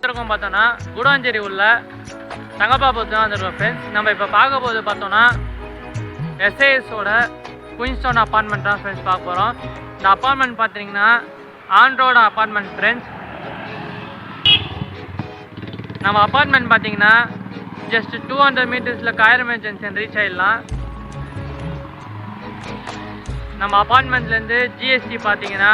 இருக்கும் பார்த்தோன்னா கூடாஞ்சேரி உள்ள தங்கப்பாபுரத்து தான் வந்துருக்கோம் ஃப்ரெண்ட்ஸ். நம்ம இப்போ பார்க்க போது பார்த்தோன்னா எஸ்ஏஎஸோட குயின்ஸ்டோன் அப்பார்ட்மெண்ட் தான் ஃப்ரெண்ட்ஸ் பார்க்க போகிறோம். இந்த அப்பார்ட்மெண்ட் பார்த்தீங்கன்னா ஆண்ட்ரோட அப்பார்ட்மெண்ட் ஃப்ரெண்ட்ஸ். நம்ம அப்பார்ட்மெண்ட் பார்த்தீங்கன்னா ஜஸ்ட் 200 மீட்டர்ஸில் காயரமே ஜங்ஷன் ரீச் ஆகிடலாம். நம்ம அப்பார்ட்மெண்ட்லேருந்து ஜிஎஸ்டி பார்த்தீங்கன்னா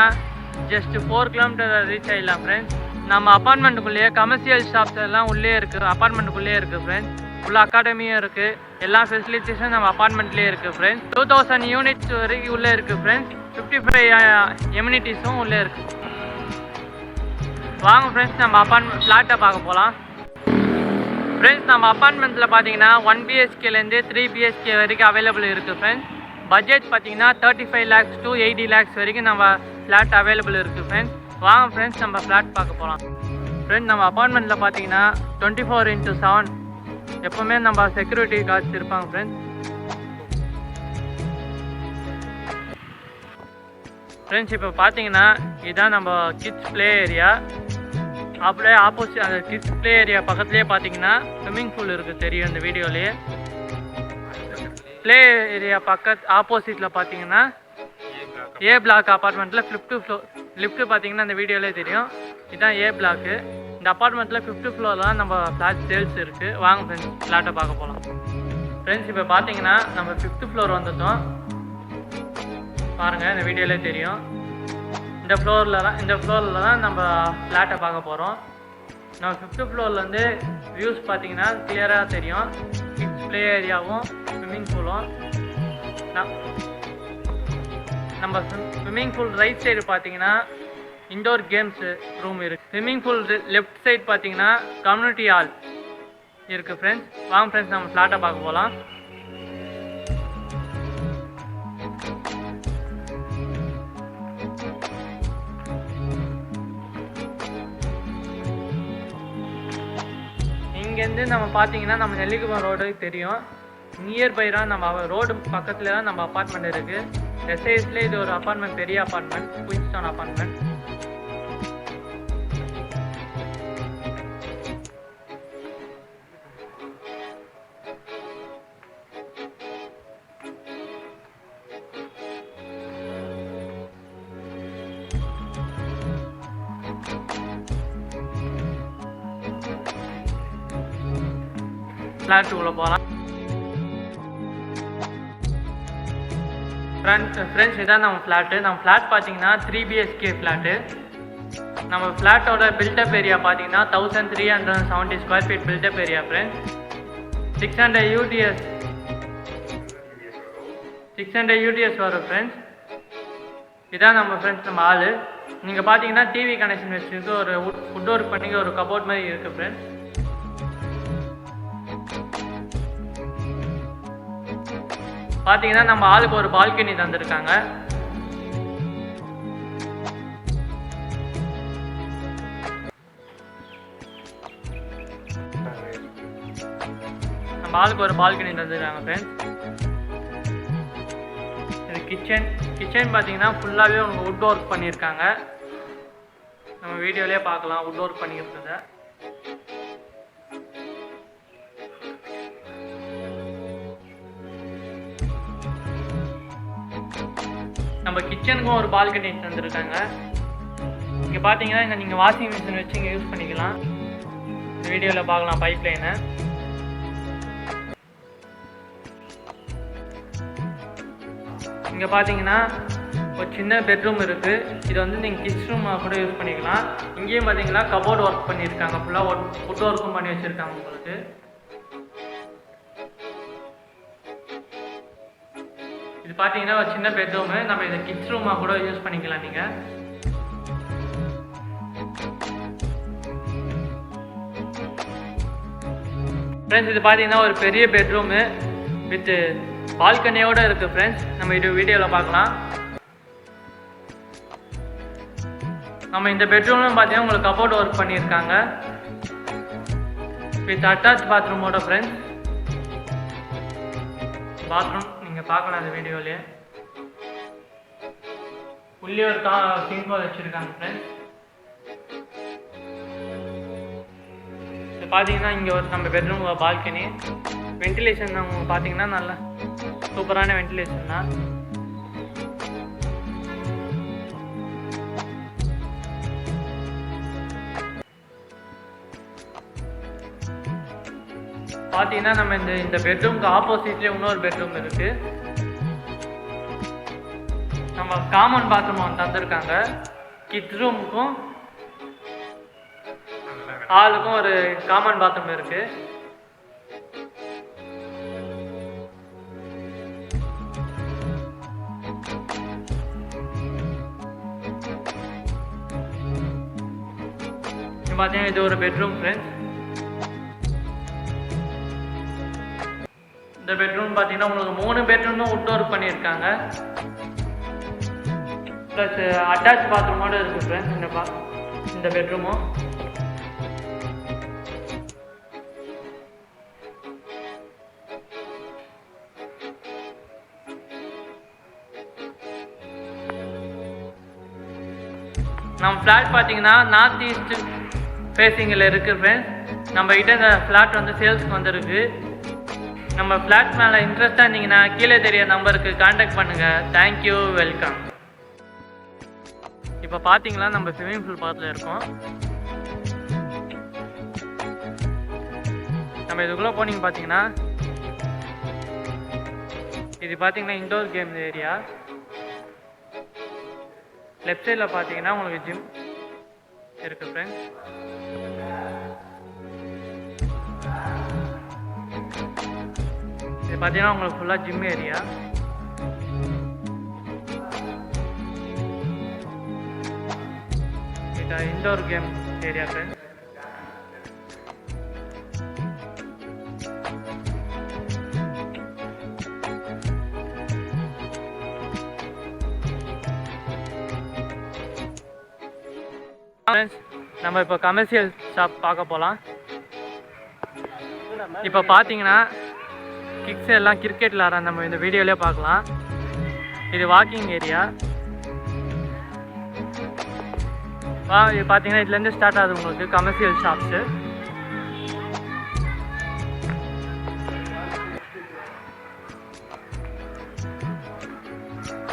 ஜஸ்ட் 4 கிலோமீட்டர் ரீச் ஆகிடலாம் ஃப்ரெண்ட்ஸ். நம்ம அப்பார்ட்மெண்ட்டுக்குள்ளேயே கமர்ஷியல் ஷாப்ஸ் எல்லாம் உள்ளே இருக்குது, அப்பார்ட்மெண்ட்டுக்குள்ளேயே இருக்குது ஃப்ரெண்ட்ஸ். உள்ள அகாடமியும் இருக்குது, எல்லா ஃபெசிலிட்டிஸும் நம்ம அப்பார்ட்மெண்ட்லேயே இருக்குது ஃப்ரெண்ட்ஸ். 2000 யூனிட்ஸ் வரைக்கும் உள்ளே இருக்குது ஃப்ரெண்ட்ஸ். 55 எம்யூனிட்டிஸும் உள்ளே இருக்குது. வாங்க ஃப்ரெண்ட்ஸ் நம்ம அப்பார்ட்மெண்ட் ஃப்ளாட்டை பார்க்க போகலாம். ஃப்ரெண்ட்ஸ் நம்ம அப்பார்ட்மெண்ட்டில் பார்த்தீங்கன்னா 1 BHKலேருந்து 3 BHK வரைக்கும் அவைலபிள் இருக்குது ஃப்ரெண்ட்ஸ். பட்ஜெட் பார்த்தீங்கன்னா 35 lakhs to 80 lakhs வரைக்கும் நம்ம ஃப்ளாட் அவைலபிள் இருக்குது ஃப்ரெண்ட்ஸ். வாங்க ஃப்ரெண்ட்ஸ் நம்ம ஃப்ளாட் பார்க்க போகலாம். ஃப்ரெண்ட்ஸ் நம்ம அப்பார்ட்மெண்ட்டில் பார்த்தீங்கன்னா 24/7 எப்போவுமே நம்ம செக்யூரிட்டி கார்ட்ஸ் இருப்பாங்க ஃப்ரெண்ட்ஸ். ஃப்ரெண்ட்ஸ் இப்போ பார்த்தீங்கன்னா இதுதான் நம்ம கிட்ஸ் ப்ளே ஏரியா. அப்படியே ஆப்போசிட் அந்த கிட்ஸ் ப்ளே ஏரியா பக்கத்துலேயே பார்த்தீங்கன்னா ஸ்விம்மிங் பூல் இருக்குது, தெரியும் இந்த வீடியோலேயே. ப்ளே ஏரியா ஆப்போசிட்டில் பார்த்தீங்கன்னா ஏ பிளாக் அப்பார்ட்மெண்ட்டில் 5th floor லிஃப்ட்டு பார்த்தீங்கன்னா இந்த வீடியோலேயே தெரியும். இதுதான் ஏ பிளாக்கு. இந்த அப்பார்ட்மெண்ட்டில் 5th floor தான் நம்ம ஃப்ளாட் சேல்ஸ் இருக்குது. வாங்க ஃப்ரெண்ட்ஸ் ஃப்ளாட்டை பார்க்க போகலாம். ஃப்ரெண்ட்ஸ் இப்போ பார்த்தீங்கன்னா நம்ம 5th floor வந்துட்டோம். பாருங்கள் இந்த வீடியோலேயே தெரியும். இந்த ஃப்ளோரில் தான் நம்ம ஃப்ளாட்டை பார்க்க போகிறோம். நம்ம 5th floorலேருந்து வியூஸ் பார்த்தீங்கன்னா கிளியராக தெரியும். கிட்ஸ் ப்ளே ஏரியாவும் ஸ்விம்மிங் பூலும். நம்ம ஸ்விம்மிங் பூல் ரைட் சைடு பார்த்தீங்கன்னா இன்டோர் கேம்ஸ் ரூம் இருக்குது. ஸ்விம்மிங் பூல் லெஃப்ட் சைடு பார்த்தீங்கன்னா கம்யூனிட்டி ஹால் இருக்குது ஃப்ரெண்ட்ஸ். வாங்க ஃப்ரெண்ட்ஸ் நம்ம ஃப்ளாட்டை பார்க்க போகலாம். இங்கேருந்து நம்ம பார்த்தீங்கன்னா நம்ம நெல்லிக்குப்பம் ரோடு தெரியும். நியர்பை தான் நம்ம ரோடு பக்கத்தில் தான் நம்ம அப்பார்ட்மெண்ட் இருக்குது. எஸ்ஐஎஸ்ல இது ஒரு அப்பார்ட்மெண்ட், பெரிய அப்பார்ட்மெண்ட், குயின்ஸ்டோன் அப்பார்ட்மெண்ட். ஃப்ளாட்டுக்குள்ளே போகலாம். ஃப்ரெண்ட்ஸ் இதான் நம்ம ஃப்ளாட்டு. நம்ம ஃப்ளாட் பார்த்தீங்கன்னா 3 BHK ஃப்ளாட்டு. நம்ம ஃப்ளாட்டோட பில்டப் ஏரியா பார்த்தீங்கன்னா 1370 square feet built up area friends. 600 UTS வரும் ஃப்ரெண்ட்ஸ். இதான் நம்ம ஃப்ரெண்ட்ஸ் நம்ம ஆள். நீங்கள் பார்த்தீங்கன்னா டிவி கனெக்ஷன் வச்சுருக்கு, ஒரு வுட் ஒர்க் பண்ணி ஒரு கபோர்ட் மாதிரி இருக்குது ஃப்ரெண்ட்ஸ். பார்த்தீங்கன்னா நம்ம ஆளுக்கு ஒரு பால்கனி தந்துருக்காங்க. நம்ம ஆளுக்கு ஒரு பால்கனி தந்துருக்காங்க ஃப்ரெண்ட்ஸ். இது கிச்சன் பார்த்தீங்கன்னா ஃபுல்லாகவே உங்களுக்கு வுட் ஒர்க் பண்ணியிருக்காங்க. நம்ம வீடியோலேயே பார்க்கலாம் வுட் ஒர்க் பண்ணியிருக்கிறத. நம்ம கிச்சனுக்கும் ஒரு பால்கனி தந்துருக்காங்க. இங்கே பார்த்தீங்கன்னா இங்கே நீங்கள் வாஷிங் மிஷின் வச்சு இங்கே யூஸ் பண்ணிக்கலாம். இந்த வீடியோவில் பார்க்கலாம் பைப் லைனை. இங்கே பார்த்தீங்கன்னா ஒரு சின்ன பெட்ரூம் இருக்குது. இது வந்து நீங்கள் கிட்ஸ் ரூமாக கூட யூஸ் பண்ணிக்கலாம். இங்கேயும் பார்த்தீங்கன்னா கபோர்டு ஒர்க் பண்ணியிருக்காங்க, ஃபுல்லாக வுட் ஒர்க்கும் பண்ணி வச்சுருக்காங்க உங்களுக்கு. இது பார்த்தீங்கன்னா ஒரு சின்ன பெட்ரூமு. நம்ம இதை கிட்ஸ் ரூமாக கூட யூஸ் பண்ணிக்கலாம் நீங்கள். ஃப்ரெண்ட்ஸ் இது பார்த்தீங்கன்னா ஒரு பெரிய பெட்ரூமு வித் பால்கனியோடு இருக்குது ஃப்ரெண்ட்ஸ். நம்ம இது வீடியோவில் பார்க்கலாம். நம்ம இந்த பெட்ரூம்லும் பார்த்தீங்கன்னா உங்களுக்கு கபோர்டு ஒர்க் பண்ணியிருக்காங்க வித் அட்டாச் பாத்ரூமோட ஃப்ரெண்ட்ஸ். பாத்ரூம் நீங்கள் பார்க்கலாம் இந்த வீடியோலேயே. உள்ளே ஒரு சிங்க் வச்சுருக்காங்க ஃப்ரெண்ட்ஸ். இது பார்த்தீங்கன்னா இங்கே ஒரு நம்ம பெட்ரூம் பால்கனி. வென்டிலேஷன் பார்த்தீங்கன்னா நல்லா சூப்பரான வென்டிலேஷன் தான். பார்த்தீங்கன்னா நம்ம இந்த பெட்ரூம்க்கு ஆப்போசிட்லேயே இன்னொரு பெட்ரூம் இருக்குது. நம்ம காமன் பாத்ரூம் ஒன்று தந்துருக்காங்க. கிட்ஸ் ரூமுக்கும் ஹாலுக்கும் ஒரு காமன் பாத்ரூம் இருக்குது. பார்த்தீங்கன்னா இது ஒரு பெட்ரூம் ஃப்ரெண்ட்ஸ். இந்த பெட்ரூம் பார்த்தீங்கன்னா உங்களுக்கு 3 பெட்ரூமும் உட் ஒர்க் பண்ணியிருக்காங்க. ப்ளஸ் அட்டாச் பாத்ரூமோடு இருக்குது ஃப்ரெண்ட்ஸ் இந்த பெட்ரூமும். நம்ம ஃப்ளாட் பார்த்தீங்கன்னா நார்த் ஈஸ்ட் ஃபேஸிங்கில் இருக்குது ஃப்ரெண்ட்ஸ். நம்மகிட்ட இந்த ஃப்ளாட் வந்து சேல்ஸ்க்கு வந்துருக்கு. நம்ம ஃப்ளாட் மேலே இன்ட்ரெஸ்டாக இருந்தீங்கன்னா கீழே தெரிய நம்பருக்கு கான்டாக்ட் பண்ணுங்கள். Thank you, welcome. இப்போ பார்த்தீங்களா நம்ம ஸ்விம்மிங் பூல் பக்கத்தில் இருக்கோம். நம்ம இதுக்குள்ளே போனீங்க பார்த்தீங்கன்னா இது பார்த்தீங்கன்னா இன்டோர் கேம் ஏரியா. லெஃப்ட் சைடில் பார்த்தீங்கன்னா உங்களுக்கு ஜிம் இருக்குது ஃப்ரெண்ட்ஸ். இது பார்த்தீங்கன்னா உங்களுக்கு ஃபுல்லாக ஜிம் ஏரியா. இது இன்டோர் கேம் ஏரியா ஃப்ரெண்ட்ஸ். நம்ம இப்போ கமர்ஷியல் ஷாப் பார்க்க போகலாம். இப்போ பார்த்தீங்கன்னா கிட்ஸ் எல்லாம் கிரிக்கெட் விளாட்ற நம்ம இந்த வீடியோலேயே பார்க்கலாம். இது வாக்கிங் ஏரியா. இது பார்த்தீங்கன்னா இதுலேருந்து ஸ்டார்ட் ஆகுது உங்களுக்கு கமர்ஷியல் ஷாப்ஸு.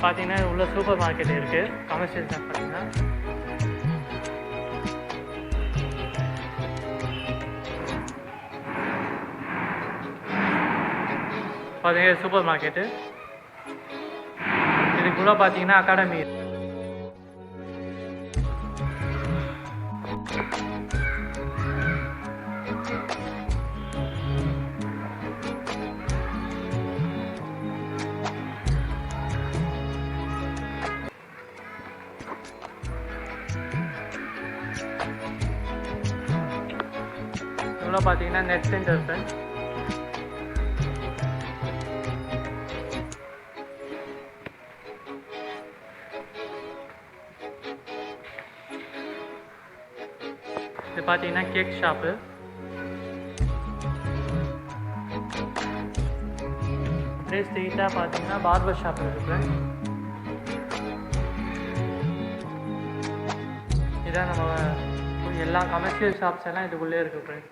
பார்த்தீங்கன்னா உள்ள சூப்பர் மார்க்கெட் இருக்குது. கமர்ஷியல் ஷாப் பார்த்தீங்கன்னா சூப்பர் மார்க்கெட்டு. இதுக்குள்ள பார்த்தீங்கன்னா அகாடமி. இதுக்குள்ள பார்த்தீங்கன்னா நெட் சென்டர் ஃப்ரெண்ட்ஸ். இது பார்த்தீங்கன்னா கேக் ஷாப்பு. அப்படியே ஸ்ட்ரெயிட்டாக பார்த்தீங்கன்னா பார்பர் ஷாப் இருக்குது. இதான் நம்ம எல்லா கமர்ஷியல் ஷாப்ஸ் எல்லாம் இதுக்குள்ளே இருக்குது ஃப்ரெண்ட்ஸ்.